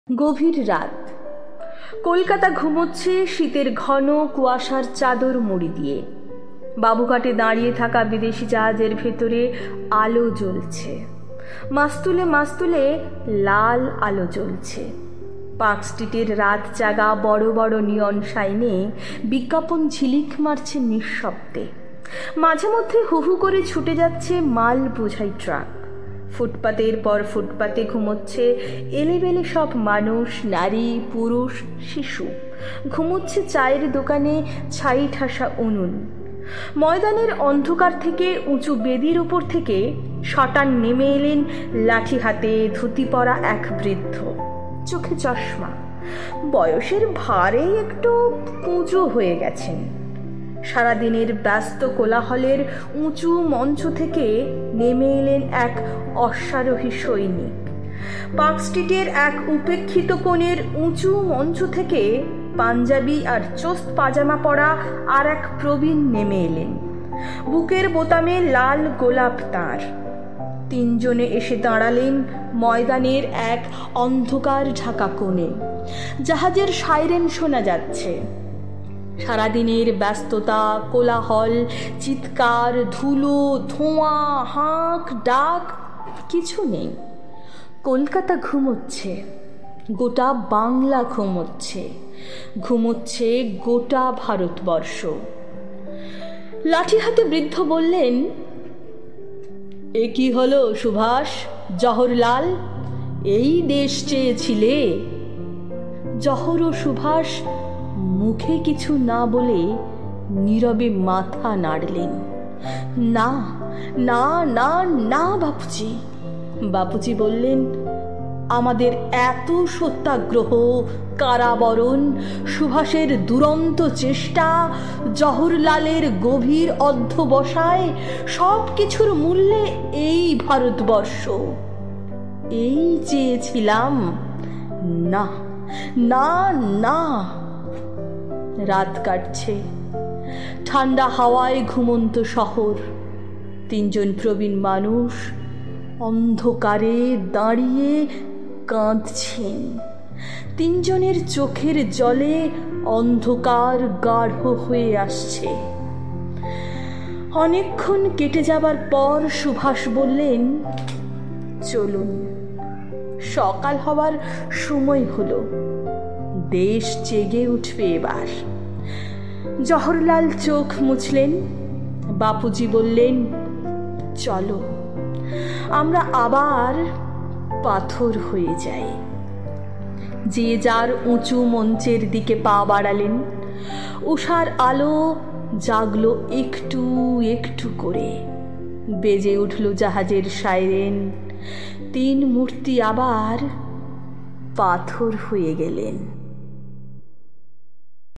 গভীর রাত। কলকাতা ঘুমোচ্ছে শীতের ঘন কুয়াশার চাদর মুড়ি দিয়ে। বাবুঘাটে দাঁড়িয়ে থাকা বিদেশি জাহাজের ভেতরে আলো জ্বলছে, মাস্তুলে মাস্তুলে লাল আলো জ্বলছে। পার্ক স্ট্রিটের রাত জাগা বড় বড় নিয়ন সাইনে বিজ্ঞাপন ঝিলিক মারছে নিঃশব্দে। মাঝে মধ্যে হু হু করে ছুটে যাচ্ছে মাল বোঝাই ট্রাক। ফুটপাতের পর ফুটপাতে ঘুমোচ্ছে এলেবেলে সব মানুষ, নারী, পুরুষ, শিশু। ঘুমোচ্ছে চায়ের দোকানে ছাই ঠাসা উনুন। ময়দানের অন্ধকার থেকে উঁচু বেদির উপর থেকে শটান নেমে এলেন লাঠি হাতে, ধুতি পরা এক বৃদ্ধ, চোখে চশমা, বয়সের ভারে একটু কুঁজো হয়ে গেছেন। সারাদিনের ব্যস্ত কোলাহলের উঁচু মঞ্চ থেকে নেমে এলেন এক অশ্বারোহী সৈনিক। পার্ক স্ট্রিটের এক উপেক্ষিত কোণের উঁচু মঞ্চ থেকে পাঞ্জাবি আর চোস্ত পাজামা পরা আর এক প্রবীণ নেমে এলেন। বুকের বোতামে লাল গোলাপ তাঁর। তিনজনে এসে দাঁড়ালেন ময়দানের এক অন্ধকার ঢাকা কোণে। জাহাজের সাইরেন শোনা যাচ্ছে। সারাদিনের ব্যস্ততা, কোলাহল, চিৎকার, ধুলো, ধোঁয়া, হাঁক ডাক কিছু নেই। কলকাতা ঘুমোচ্ছে, গোটা বাংলা ঘুমোচ্ছে, ঘুমোচ্ছে গোটা ভারতবর্ষ। লাঠি হাতে বৃদ্ধ বললেন, এ কি হলো সুভাষ, জওহরলাল? এই দেশ চেয়েছিলে? জওহর ও সুভাষ মুখে কিছু না বলে নীরবে মাথা নাড়লেন। না না না না বাপুজি। বাপুজি বললেন, আমাদের এত সত্যাগ্রহ, কারাবরণ, সুভাষের দুরন্ত চেষ্টা, জওহরলালের গভীর অধ্যবসায়, সব কিছুর মূল্যে এই ভারতবর্ষ। এই চেয়েছিলাম। না না না। রাত কাটছে, ঠান্ডা হাওয়ায় ঘুমন্ত শহর। তিনজন প্রবীণ মানুষ অন্ধকারে দাঁড়িয়ে কাঁদছেন। তিনজনের চোখের জলে অন্ধকার গাঢ় হয়ে আসছে। অনেকক্ষণ কেটে যাবার পর সুভাষ বললেন, চলুন, সকাল হবার সময় হলো, দেশ জেগে উঠবে এবার। জওহরলাল চোখ মুছলেন। বাপুজি বললেন, চলো, আমরা আবার পাথর হয়ে যাই। যে যার উঁচু মঞ্চের দিকে পা বাড়ালেন। উষার আলো জাগলো একটু একটু করে। বেজে উঠল জাহাজের সাইরেন। তিন মূর্তি আবার পাথর হয়ে গেলেন।